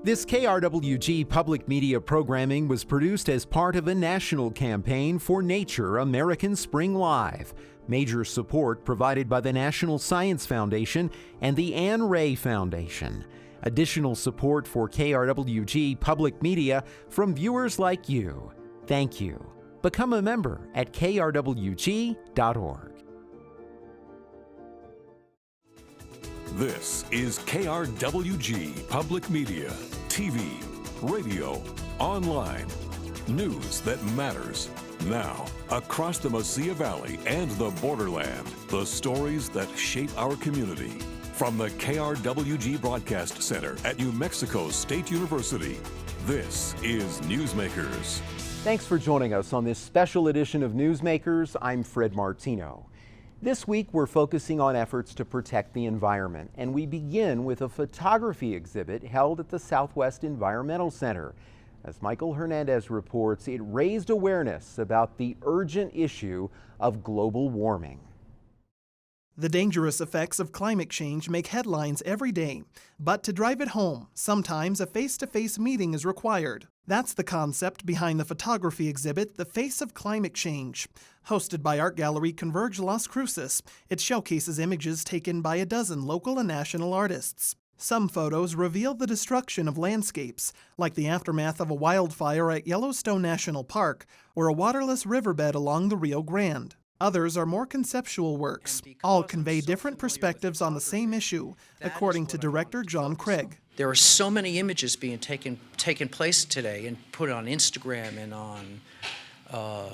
This KRWG public media programming was produced as part of a national campaign for Nature American Spring Live. Major support provided by the National Science Foundation and the Anne Ray Foundation. Additional support for KRWG public media from viewers like you. Thank you. Become a member at krwg.org. This is KRWG Public Media, TV, radio, online. News that matters. Now, across the Mesilla Valley and the borderland, the stories that shape our community. From the KRWG Broadcast Center at New Mexico State University, this is Newsmakers. Thanks for joining us on this special edition of Newsmakers. I'm Fred Martino. This week, we're focusing on efforts to protect the environment, and we begin with a photography exhibit held at the Southwest Environmental Center. As Michael Hernandez reports, it raised awareness about the urgent issue of global warming. The dangerous effects of climate change make headlines every day, but to drive it home, sometimes a face-to-face meeting is required. That's the concept behind the photography exhibit, The Face of Climate Change. Hosted by art gallery Converge Las Cruces, it showcases images taken by a dozen local and national artists. Some photos reveal the destruction of landscapes, like the aftermath of a wildfire at Yellowstone National Park or a waterless riverbed along the Rio Grande. Others are more conceptual works. All convey different perspectives on the same issue, according to director John Craig. There are so many images being taken place today and put on Instagram and on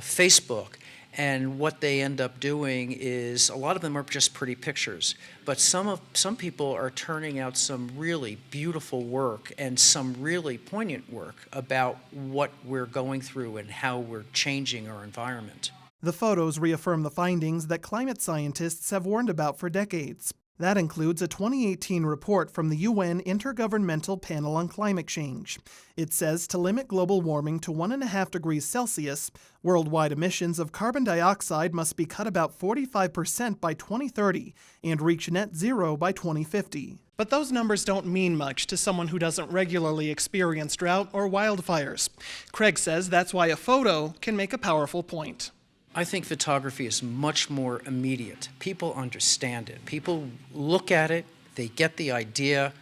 Facebook. And what they end up doing is a lot of them are just pretty pictures. But some people are turning out some really beautiful work and some really poignant work about what we're going through and how we're changing our environment. The photos reaffirm the findings that climate scientists have warned about for decades. That includes a 2018 report from the UN Intergovernmental Panel on Climate Change. It says to limit global warming to 1.5 degrees Celsius, worldwide emissions of carbon dioxide must be cut about 45% by 2030 and reach net zero by 2050. But those numbers don't mean much to someone who doesn't regularly experience drought or wildfires. Craig says that's why a photo can make a powerful point. I think photography is much more immediate. People understand it. People look at it, they get the idea.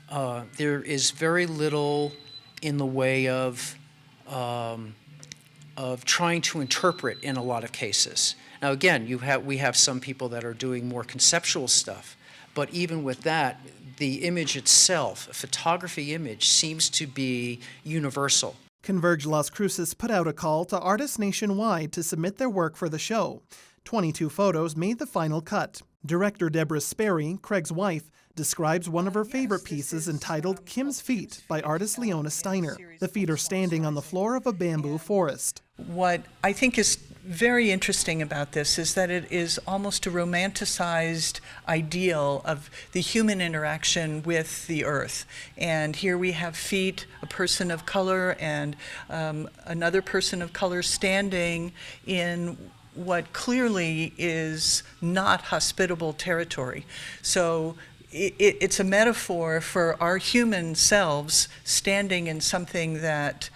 There is very little in the way of trying to interpret in a lot of cases. Now again, we have some people that are doing more conceptual stuff, but even with that, the image itself, a photography image, seems to be universal. Converge Las Cruces put out a call to artists nationwide to submit their work for the show. 22 photos made the final cut. Director Deborah Sperry, Craig's wife, describes one of her favorite pieces entitled Kim's Feet by artist Leona Steiner. The feet are standing on the floor of a bamboo forest. What I think is very interesting about this is that it is almost a romanticized ideal of the human interaction with the earth. And here we have feet, a person of color, and another person of color standing in what clearly is not hospitable territory. So it's a metaphor for our human selves standing in something that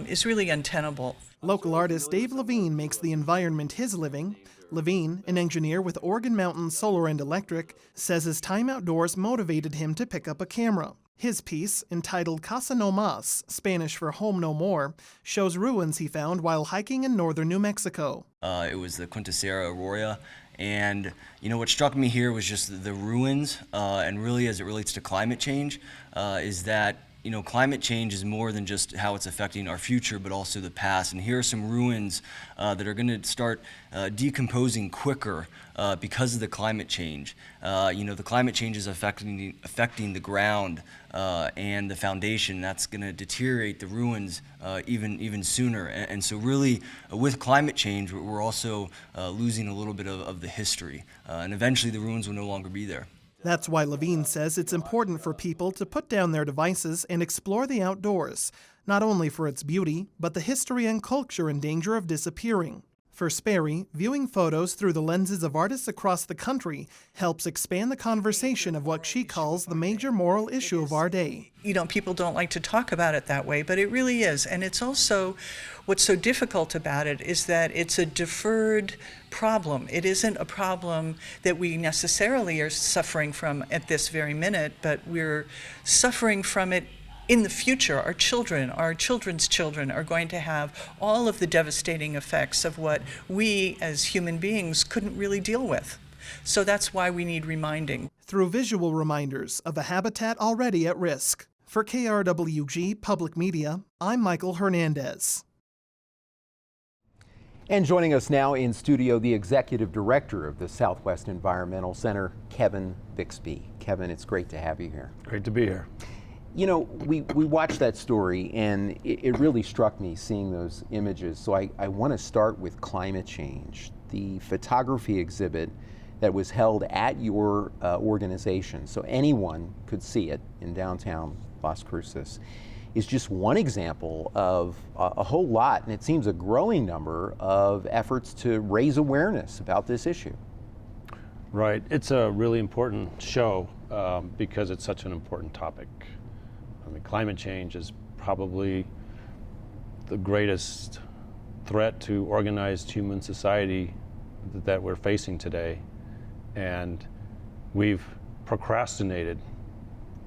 is really untenable. Local artist Dave Levine makes the environment his living. Levine, an engineer with Organ Mountain Solar and Electric, says his time outdoors motivated him to pick up a camera. His piece, entitled Casa No Mas, Spanish for Home No More, shows ruins he found while hiking in northern New Mexico. It was the Quinta Sierra Aurora, and what struck me here was just the ruins, and really as it relates to climate change, is that climate change is more than just how it's affecting our future, but also the past. And here are some ruins that are going to start decomposing quicker because of the climate change. The climate change is affecting the ground and the foundation. That's going to deteriorate the ruins even sooner. And so really, with climate change, we're also losing a little bit of the history. And eventually the ruins will no longer be there. That's why Levine says it's important for people to put down their devices and explore the outdoors, not only for its beauty, but the history and culture in danger of disappearing. For Sperry, viewing photos through the lenses of artists across the country helps expand the conversation of what she calls the major moral issue of our day. You know, people don't like to talk about it that way, but it really is. And it's also, what's so difficult about it is that it's a deferred problem. It isn't a problem that we necessarily are suffering from at this very minute, but we're suffering from it in the future. Our children, our children's children are going to have all of the devastating effects of what we as human beings couldn't really deal with. So that's why we need reminding. Through visual reminders of a habitat already at risk. For KRWG Public Media, I'm Michael Hernandez. And joining us now in studio, the Executive Director of the Southwest Environmental Center, Kevin Bixby. Kevin, it's great to have you here. Great to be here. You know, we watched that story, and it really struck me seeing those images. So I want to start with climate change. The photography exhibit that was held at your organization, so anyone could see it in downtown Las Cruces, is just one example of a whole lot, and it seems a growing number of efforts to raise awareness about this issue. Right. It's a really important show because it's such an important topic. I mean, climate change is probably the greatest threat to organized human society that we're facing today. And we've procrastinated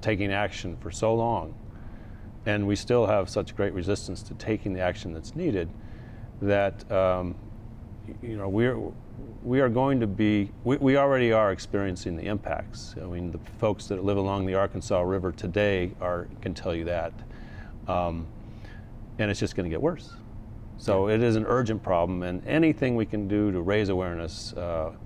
taking action for so long. And we still have such great resistance to taking the action that's needed that, we are going to be, we already are experiencing the impacts. I mean, the folks that live along the Arkansas River today can tell you that. And it's just going to get worse. So it is an urgent problem, and anything we can do to raise awareness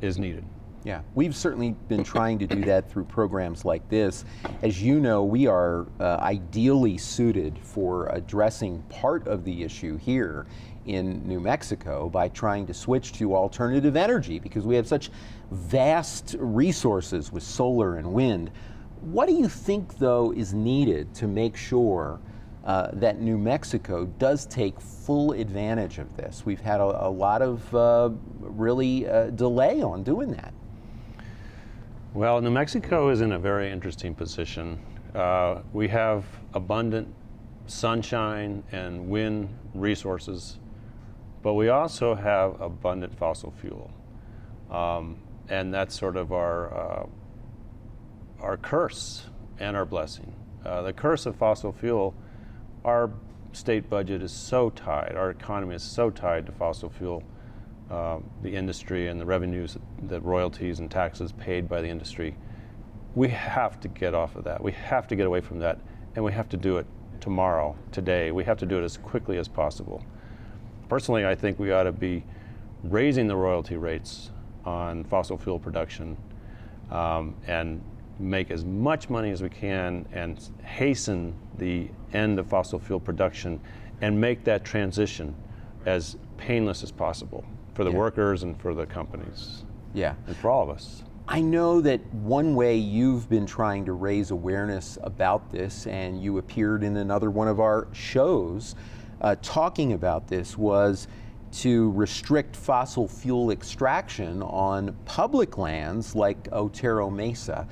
is needed. Yeah, we've certainly been trying to do that through programs like this. As you know, we are ideally suited for addressing part of the issue here in New Mexico by trying to switch to alternative energy because we have such vast resources with solar and wind. What do you think, though, is needed to make sure that New Mexico does take full advantage of this? We've had a lot of really delay on doing that. Well, New Mexico is in a very interesting position. We have abundant sunshine and wind resources, but we also have abundant fossil fuel. And that's sort of our curse and our blessing. The curse of fossil fuel, our state budget is so tied, our economy is so tied to fossil fuel. The industry and the revenues, the royalties and taxes paid by the industry. We have to get off of that. We have to get away from that, and we have to do it tomorrow, today. We have to do it as quickly as possible. Personally, I think we ought to be raising the royalty rates on fossil fuel production and make as much money as we can and hasten the end of fossil fuel production and make that transition as painless as possible for the workers and for the companies. Yeah. And for all of us. I know that one way you've been trying to raise awareness about this, and you appeared in another one of our shows talking about this, was to restrict fossil fuel extraction on public lands like Otero Mesa,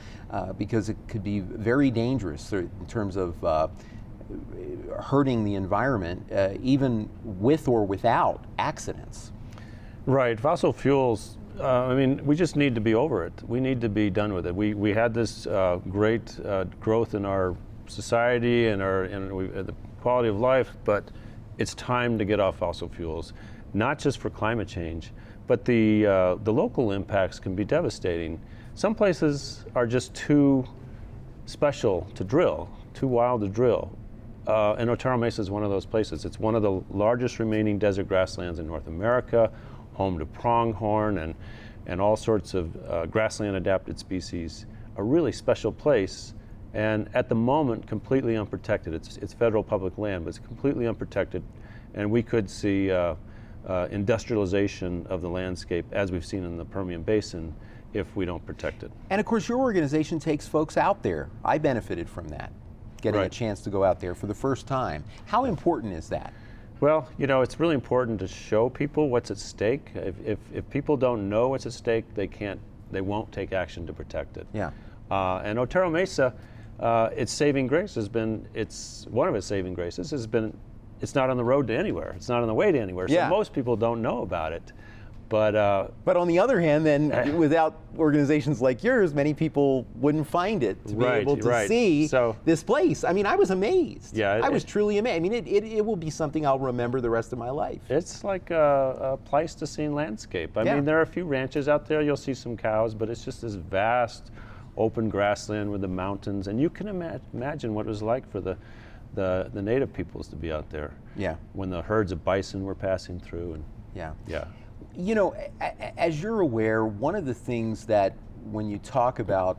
because it could be very dangerous in terms of hurting the environment, even with or without accidents. Right, fossil fuels, we just need to be over it. We need to be done with it. We had this great growth in our society and the quality of life, but it's time to get off fossil fuels, not just for climate change, but the local impacts can be devastating. Some places are just too special to drill, too wild to drill. And Otero Mesa is one of those places. It's one of the largest remaining desert grasslands in North America, home to pronghorn and all sorts of grassland adapted species. A really special place, and at the moment completely unprotected. It's federal public land, but it's completely unprotected, and we could see industrialization of the landscape as we've seen in the Permian Basin if we don't protect it. And of course your organization takes folks out there. I benefited from that, getting a chance to go out there for the first time. How important is that? Well, it's really important to show people what's at stake. If people don't know what's at stake, they won't take action to protect it. Yeah. And Otero Mesa, its saving grace one of its saving graces has been, it's not on the road to anywhere. It's not on the way to anywhere. So most people don't know about it. But on the other hand, then without organizations like yours, many people wouldn't find it to be able to see this place. I mean, I was amazed. Yeah, I was truly amazed. I mean, it will be something I'll remember the rest of my life. It's like a Pleistocene landscape. I mean, there are a few ranches out there. You'll see some cows, but it's just this vast, open grassland with the mountains, and you can imagine what it was like for the native peoples to be out there. Yeah. When the herds of bison were passing through, and yeah. As you're aware, one of the things that when you talk about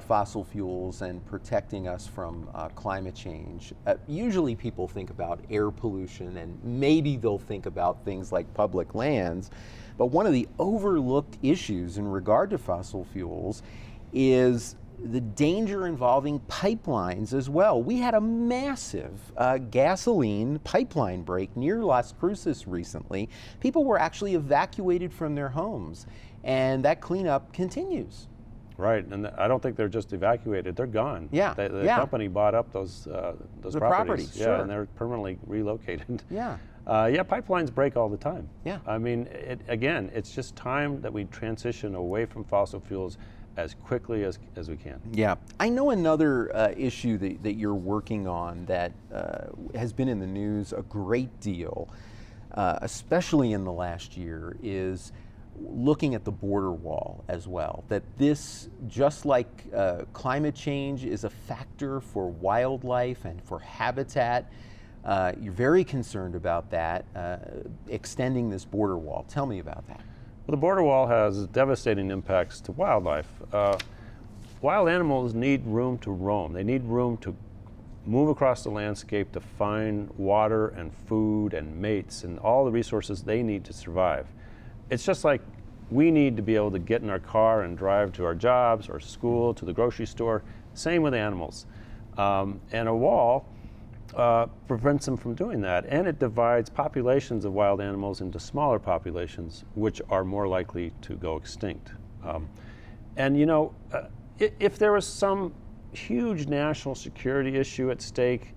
fossil fuels and protecting us from climate change, usually people think about air pollution, and maybe they'll think about things like public lands. But one of the overlooked issues in regard to fossil fuels is the danger involving pipelines as well. We had a massive gasoline pipeline break near Las Cruces recently. People were actually evacuated from their homes, and that cleanup continues. Right, and I don't think they're just evacuated; they're gone. Yeah, the company bought up those properties. Sure. And they're permanently relocated. Yeah. Pipelines break all the time. Yeah. I mean, it's just time that we transition away from fossil fuels as quickly as we can. Yeah. I know another issue that you're working on that has been in the news a great deal, especially in the last year, is looking at the border wall as well. That this, just like climate change, is a factor for wildlife and for habitat. You're very concerned about that, extending this border wall. Tell me about that. Well, the border wall has devastating impacts to wildlife. Wild animals need room to roam. They need room to move across the landscape to find water and food and mates and all the resources they need to survive. It's just like we need to be able to get in our car and drive to our jobs or school, to the grocery store. Same with animals. And a wall prevents them from doing that, and it divides populations of wild animals into smaller populations, which are more likely to go extinct. If there was some huge national security issue at stake,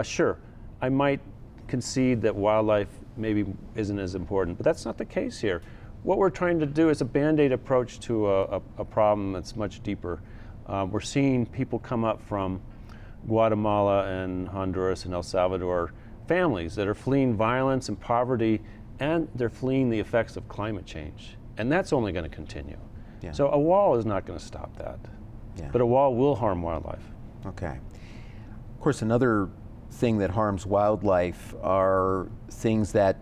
sure, I might concede that wildlife maybe isn't as important, but that's not the case here. What we're trying to do is a Band-Aid approach to a problem that's much deeper. We're seeing people come up from Guatemala and Honduras and El Salvador, families that are fleeing violence and poverty, and they're fleeing the effects of climate change. And that's only going to continue. Yeah. So a wall is not going to stop that. Yeah. But a wall will harm wildlife. Okay. Of course, another thing that harms wildlife are things that,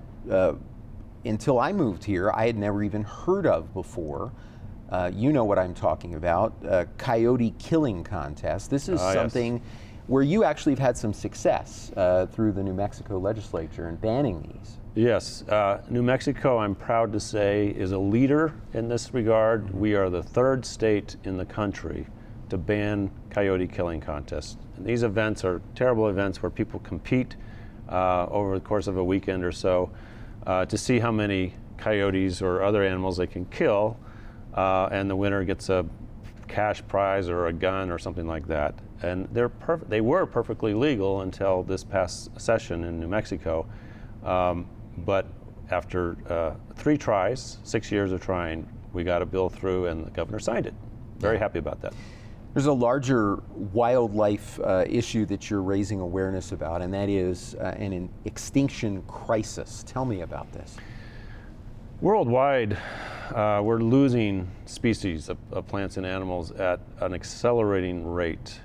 until I moved here, I had never even heard of before. You know what I'm talking about, coyote killing contest. This is something where you actually have had some success through the New Mexico legislature in banning these. Yes, New Mexico, I'm proud to say, is a leader in this regard. Mm-hmm. We are the third state in the country to ban coyote killing contests. And these events are terrible events where people compete over the course of a weekend or so to see how many coyotes or other animals they can kill, and the winner gets a cash prize or a gun or something like that. And they were perfectly legal until this past session in New Mexico. But after 3 tries, 6 years of trying, we got a bill through and the governor signed it. Very happy about that. There's a larger wildlife issue that you're raising awareness about, and that is an extinction crisis. Tell me about this. Worldwide, we're losing species of plants and animals at an accelerating rate.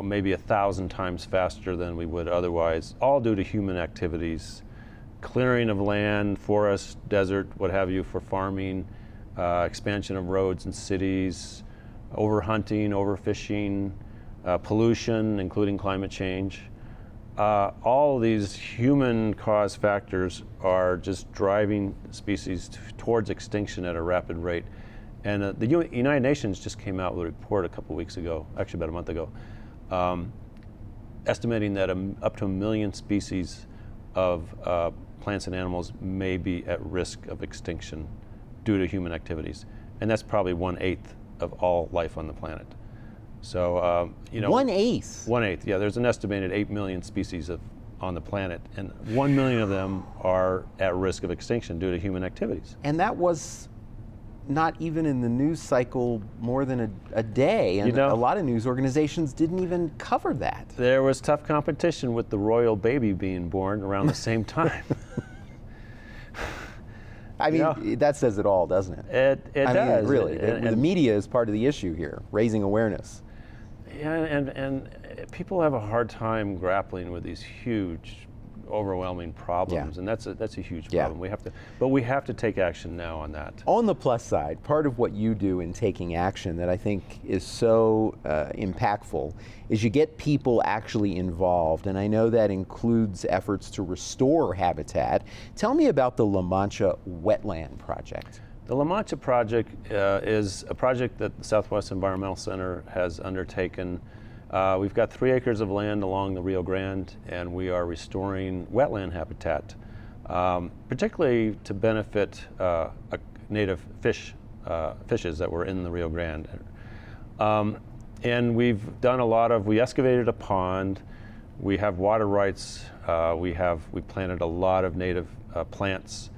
Maybe 1,000 times faster than we would otherwise, all due to human activities, clearing of land, forest, desert, what have you, for farming, expansion of roads and cities, overhunting, overfishing, pollution, including climate change. All of these human-caused factors are just driving species towards extinction at a rapid rate. And the United Nations just came out with a report a couple weeks ago, actually about a month ago, estimating that up to 1 million species of plants and animals may be at risk of extinction due to human activities. And that's probably 1/8 of all life on the planet. So, 1/8? 1/8, yeah. There's an estimated 8 million species on the planet, and 1 million of them are at risk of extinction due to human activities. And that was not even in the news cycle more than a day, and a lot of news organizations didn't even cover that. There was tough competition with the royal baby being born around the same time. I mean, that says it all, doesn't it? It does. Really. The media is part of the issue here, raising awareness. Yeah, and people have a hard time grappling with these huge, overwhelming problems, and that's a huge problem. We have to take action now on that. On the plus side, part of what you do in taking action that I think is so impactful is you get people actually involved, and I know that includes efforts to restore habitat. Tell me about the La Mancha Wetland Project. The La Mancha Project is a project that the Southwest Environmental Center has undertaken. We've got 3 acres of land along the Rio Grande, and we are restoring wetland habitat, particularly to benefit native fishes that were in the Rio Grande. And we've done we excavated a pond, we have water rights, we planted a lot of native plants,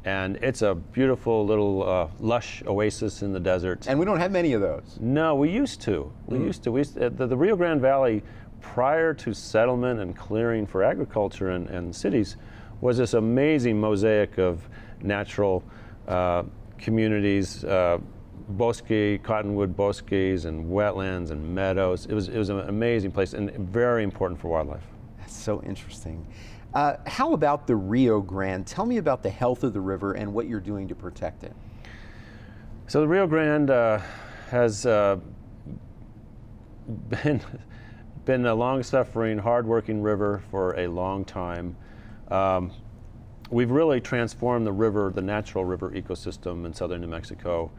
and it's a beautiful little lush oasis in the desert. And we don't have many of those. No, we used to. The Rio Grande Valley, prior to settlement and clearing for agriculture and cities, was this amazing mosaic of natural communities, cottonwood bosques and wetlands and meadows. It was an amazing place and very important for wildlife. That's so interesting. How about the Rio Grande? Tell me about the health of the river and what you're doing to protect it. So the Rio Grande has been a long-suffering, hard-working river for a long time. We've really transformed the natural river ecosystem in southern New Mexico,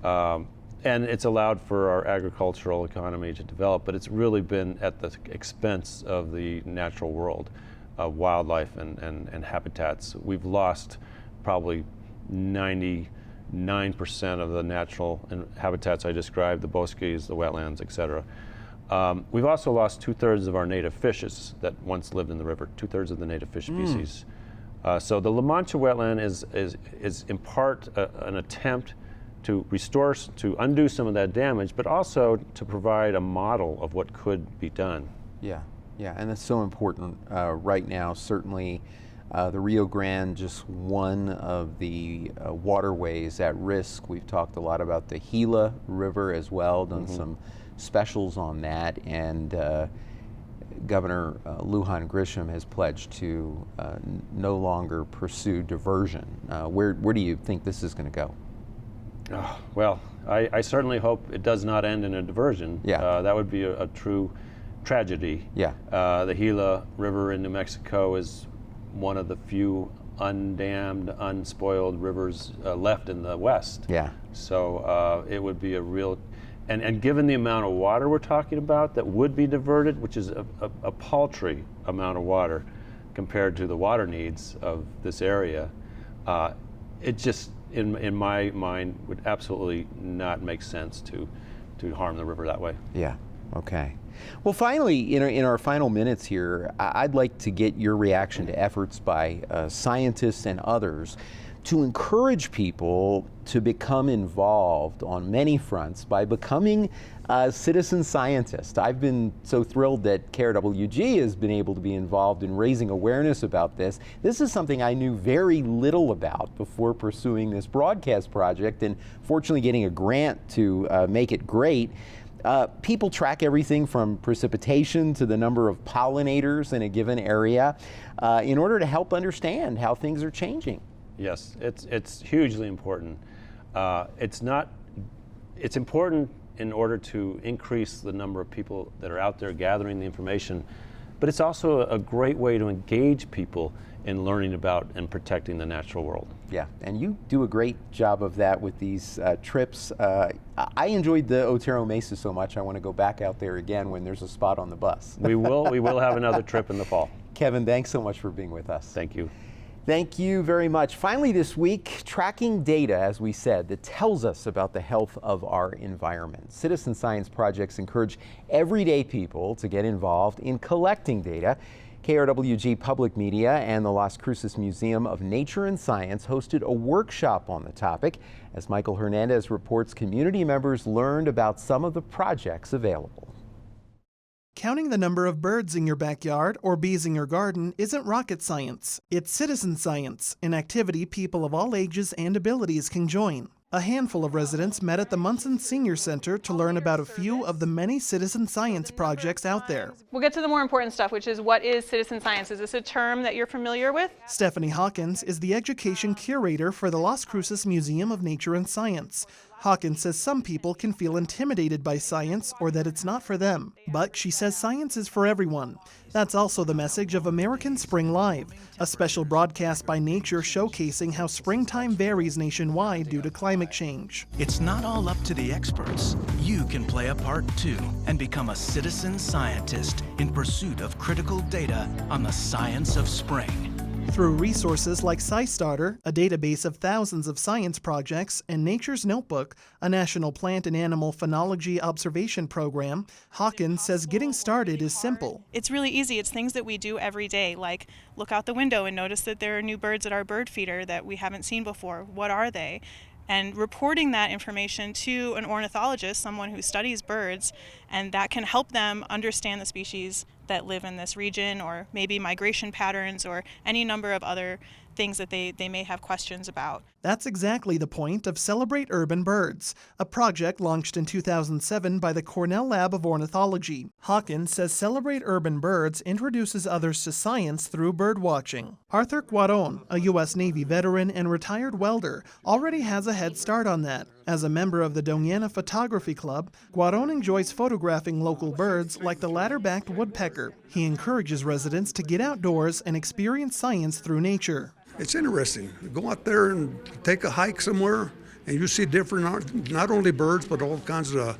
and it's allowed for our agricultural economy to develop, but it's really been at the expense of the natural world. Wildlife and habitats. We've lost probably 99% of the natural habitats I described, the bosques, the wetlands, etc. We've also lost 2/3 of our native fishes that once lived in the river, 2/3 of the native fish species. So the La Mancha wetland is in part an attempt to restore, to undo some of that damage, but also to provide a model of what could be done. Yeah, and that's so important right now. Certainly, the Rio Grande, just one of the waterways at risk. We've talked a lot about the Gila River as well, done some specials on that, and Governor Lujan Grisham has pledged to no longer pursue diversion. Where do you think this is going to go? Well, I certainly hope it does not end in a diversion. That would be a true tragedy. The Gila River in New Mexico is one of the few undammed, unspoiled rivers left in the West. So it would be a real, and given the amount of water we're talking about that would be diverted, which is a paltry amount of water compared to the water needs of this area, it just, in my mind, would absolutely not make sense to harm the river that way. Okay. Well, finally, in our final minutes here, I'd like to get your reaction to efforts by scientists and others to encourage people to become involved on many fronts by becoming a citizen scientist. I've been so thrilled that KRWG has been able to be involved in raising awareness about this. This is something I knew very little about before pursuing this broadcast project, and fortunately getting a grant to make it great. People track everything from precipitation to the number of pollinators in a given area in order to help understand how things are changing. Yes, it's hugely important. It's important in order to increase the number of people that are out there gathering the information but it's also a great way to engage people in learning about and protecting the natural world. Yeah, and you do a great job of that with these trips. I enjoyed the Otero Mesa so much, I want to go back out there again when there's a spot on the bus. We will have another trip in the fall. Kevin, thanks so much for being with us. Thank you. Thank you very much. Finally this week, tracking data, as we said, that tells us about the health of our environment. Citizen science projects encourage everyday people to get involved in collecting data. KRWG Public Media and the Las Cruces Museum of Nature and Science hosted a workshop on the topic. As Michael Hernandez reports, community members learned about some of the projects available. Counting the number of birds in your backyard or bees in your garden isn't rocket science. It's citizen science, an activity people of all ages and abilities can join. A handful of residents met at the Munson Senior Center to learn about a few of the many citizen science projects out there. We'll get to the more important stuff, which is what is citizen science? Is this a term that you're familiar with? Stephanie Hawkins is the education curator for the Las Cruces Museum of Nature and Science. Hawkins says some people can feel intimidated by science or that it's not for them, but she says science is for everyone. That's also the message of American Spring Live, a special broadcast by Nature showcasing how springtime varies nationwide due to climate change. It's not all up to the experts. You can play a part too and become a citizen scientist in pursuit of critical data on the science of spring. Through resources like SciStarter, a database of thousands of science projects, and Nature's Notebook, a national plant and animal phenology observation program, Hawkins says getting started is simple. It's really easy. It's things that we do every day, like look out the window and notice that there are new birds at our bird feeder that we haven't seen before. What are they? And reporting that information to an ornithologist, someone who studies birds, and that can help them understand the species that live in this region, or maybe migration patterns, or any number of other things that they may have questions about. That's exactly the point of Celebrate Urban Birds, a project launched in 2007 by the Cornell Lab of Ornithology. Hawkins says Celebrate Urban Birds introduces others to science through bird watching. Arthur Guaron, a U.S. Navy veteran and retired welder, already has a head start on that. As a member of the Doñana Photography Club, Guaron enjoys photographing local birds like the ladder-backed woodpecker. He encourages residents to get outdoors and experience science through nature. It's interesting. Go out there and take a hike somewhere, and you see different, not only birds, but all kinds of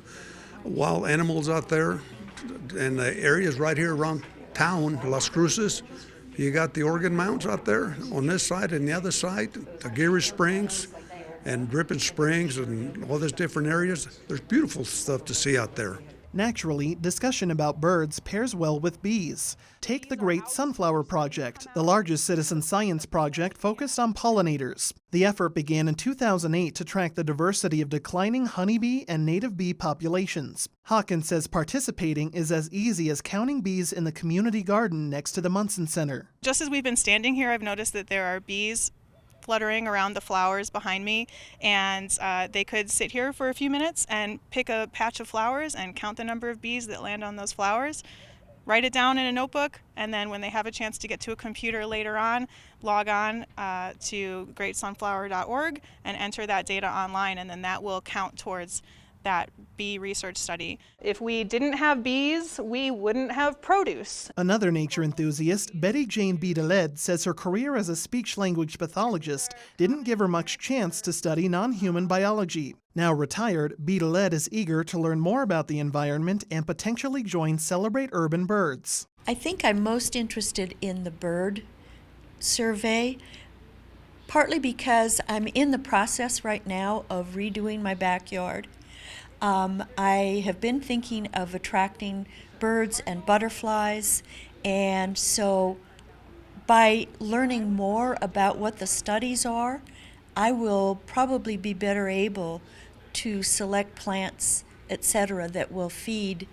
wild animals out there. And the areas right here around town, Las Cruces, you got the Organ Mountains out there on this side, and the other side, the Geary Springs and Dripping Springs and all those different areas. There's beautiful stuff to see out there. Naturally, discussion about birds pairs well with bees. Take the Great Sunflower Project, the largest citizen science project focused on pollinators. The effort began in 2008 to track the diversity of declining honeybee and native bee populations. Hawkins says participating is as easy as counting bees in the community garden next to the Munson Center. Just as we've been standing here, I've noticed that there are bees fluttering around the flowers behind me, and they could sit here for a few minutes and pick a patch of flowers and count the number of bees that land on those flowers, write it down in a notebook, and then when they have a chance to get to a computer later on, log on to greatsunflower.org and enter that data online, and then that will count towards that bee research study. If we didn't have bees, we wouldn't have produce. Another nature enthusiast, Betty Jane Bideled, says her career as a speech-language pathologist didn't give her much chance to study non-human biology. Now retired, Bideled is eager to learn more about the environment and potentially join Celebrate Urban Birds. I think I'm most interested in the bird survey, partly because I'm in the process right now of redoing my backyard. I have been thinking of attracting birds and butterflies, and so by learning more about what the studies are, I will probably be better able to select plants, etc., that will feed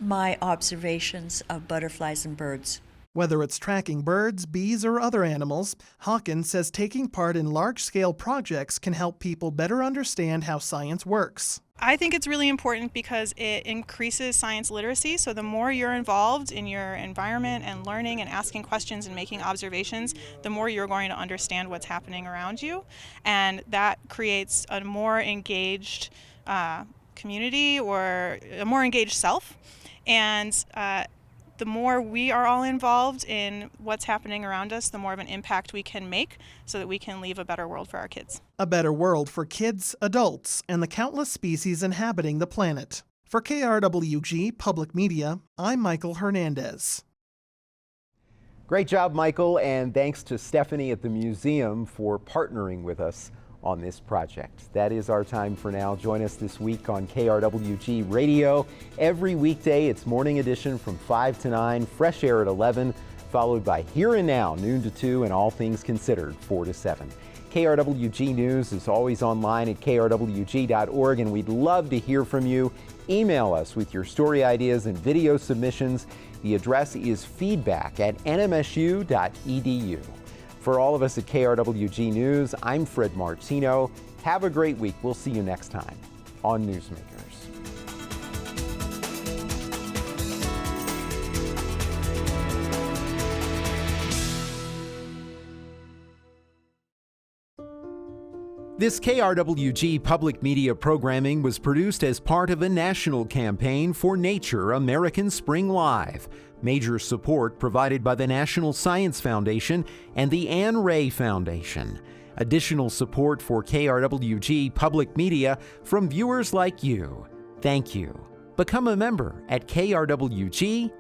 my observations of butterflies and birds. Whether it's tracking birds, bees, or other animals, Hawkins says taking part in large-scale projects can help people better understand how science works. I think it's really important because it increases science literacy. So the more you're involved in your environment and learning and asking questions and making observations, the more you're going to understand what's happening around you. And that creates a more engaged community, or a more engaged self. And the more we are all involved in what's happening around us, the more of an impact we can make so that we can leave a better world for our kids. A better world for kids, adults, and the countless species inhabiting the planet. For KRWG Public Media, I'm Michael Hernandez. Great job, Michael, and thanks to Stephanie at the museum for partnering with us on this project. That is our time for now. Join us this week on KRWG Radio. Every weekday, it's Morning Edition from 5 to 9, Fresh Air at 11, followed by Here and Now, noon to 2, and All Things Considered, 4 to 7. KRWG News is always online at krwg.org, and we'd love to hear from you. Email us with your story ideas and video submissions. The address is feedback@nmsu.edu. For all of us at KRWG News, I'm Fred Martino. Have a great week. We'll see you next time on Newsmakers. This KRWG public media programming was produced as part of a national campaign for Nature American Spring Live. Major support provided by the National Science Foundation and the Anne Ray Foundation. Additional support for KRWG public media from viewers like you. Thank you. Become a member at krwg.org.